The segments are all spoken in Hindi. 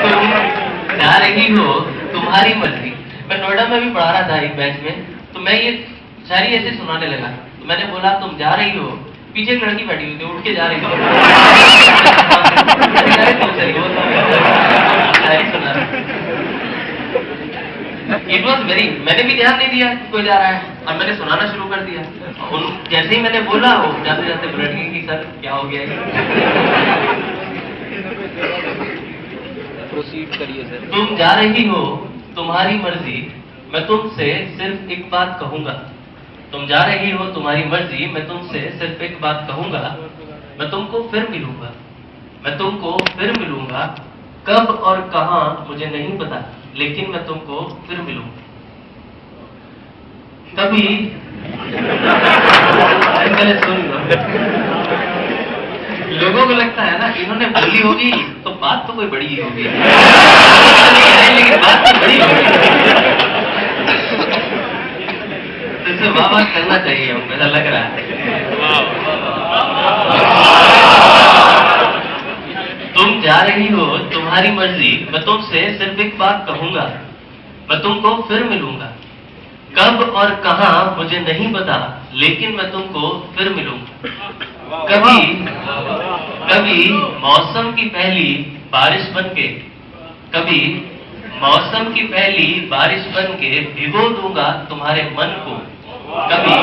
तुम जा रही हो, तुम्हारी मर्जी। मैं नोएडा में भी पढ़ा रहा था एक बैच में, तो मैं ये शायरी ऐसे सुनाने लगा। तो मैंने बोला तुम जा रही हो, पीछे एक लड़की बैठी हुई थी, उठ के जा रही थी। शायरी सुना रहा। इट वॉज वेरी, मैंने भी ध्यान नहीं दिया कोई जा रहा है, और मैंने सुनाना शुरू कर दिया। जैसे ही मैंने बोला, वो जाते जाते पलट गई कि सर क्या हो गया है। प्रोसीड करिए सर। तुम जा रही हो, तुम्हारी मर्जी, मैं तुमसे सिर्फ एक बात कहूंगा। तुम जा रही हो, तुम्हारी मर्जी, मैं तुमसे सिर्फ एक बात कहूंगा। मैं तुमको फिर मिलूंगा, मैं तुमको फिर मिलूंगा। कब और कहां मुझे नहीं पता, लेकिन मैं तुमको फिर मिलूंगा। कभी पहले सुन लो। लोगों को लगता है ना, इन्होंने बोली होगी तो बात तो कोई बड़ी ही होगी। नहीं है, लेकिन बात तो बड़ी होगी। तो इसे वाह करना चाहिए, हमको ऐसा लग रहा है। तुम जा रही हो, तुम्हारी मर्जी, मैं तुमसे सिर्फ एक बात कहूंगा। मैं तुमको फिर मिलूंगा। कब और कहां मुझे नहीं पता, लेकिन मैं तुमको फिर मिलूंगा। कभी मौसम की पहली बारिश बनके, कभी मौसम की पहली बारिश बनके भिगो दूंगा तुम्हारे मन को। कभी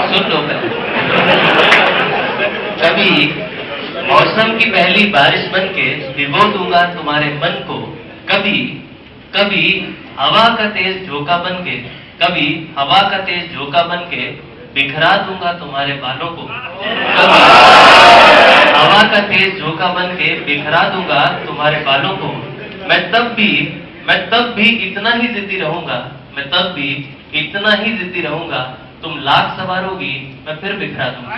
सुन लो, कभी मौसम की पहली बारिश बनके भिगो दूंगा तुम्हारे मन को। कभी हवा का तेज झोंका बनके, कभी हवा का तेज झोंका बनके बिखरा दूंगा तुम्हारे बालों को। कभी हवा का तेज झोंका बनके बिखरा दूंगा तुम्हारे बालों को। मैं तब भी इतना ही जिद्दी रहूंगा, मैं तब भी इतना ही जिद्दी रहूंगा। तुम लाख सवारोगी, मैं फिर बिखरा दूंगा।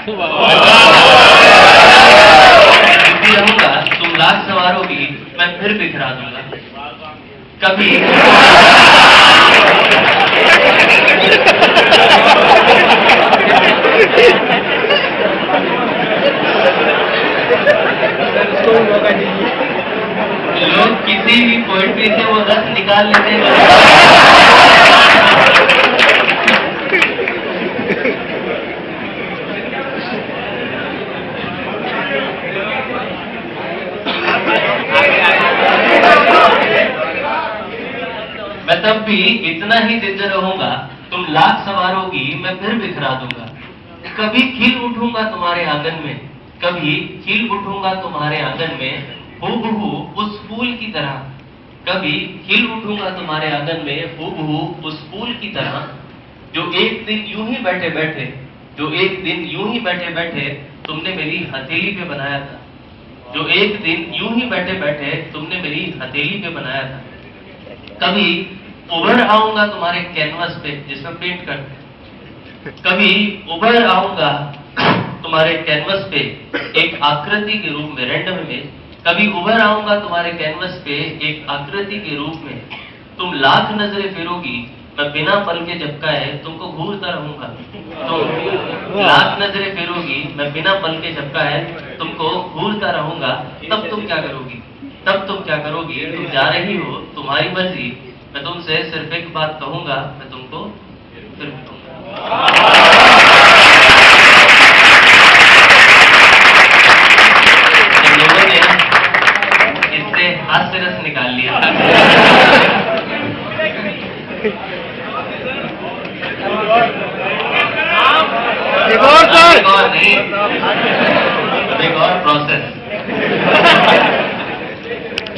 जिद्दी रहूंगा, तुम लाख सवारोगी, मैं फिर बिखरा दूंगा। कभी लोग किसी भी पोएट्री से वो रस निकाल लेते हैं। मैं तब भी इतना ही जिद्द रहूंगा, तुम लाख सवारोगी, मैं फिर बिखरा दूंगा। कभी खिल उठूंगा तुम्हारे आंगन में, कभी खिल उठूंगा तुम्हारे आंगन में, हूबहू उस फूल की तरह। कभी खिल उठूंगा तुम्हारे आंगन में, हूबहू उस फूल की तरह, जो एक दिन यूं ही बैठे बैठे, जो एक दिन यूं ही बैठे बैठे तुमने मेरी हथेली पे बनाया था। जो एक दिन यूं ही बैठे बैठे तुमने मेरी हथेली पे बनाया था। कभी उभर आऊंगा तुम्हारे कैनवस पे, जिसमें पेंट करते। कभी उभर आऊंगा तुम्हारे कैनवस पे एक आकृति के रूप में, रैंडम में। कभी उभर आऊंगा तुम्हारे कैनवस पे एक आकृति के रूप में। तुम लाख नजरें फेरोगी, मैं बिना पल के झपकाए तुमको घूरता रहूंगा। तुम लाख नजरें फेरोगी, मैं बिना पल के झपकाए तुमको घूरता रहूंगा। तब तुम क्या करोगी? तब तुम क्या करोगी? तुम जा रही हो, तुम्हारी मर्जी, मैं तुमसे सिर्फ एक बात कहूंगा, मैं तुमको फिर मिलूंगा। लोगों ने इससे हास्य रस निकाल लिया। एक और सर, और नहीं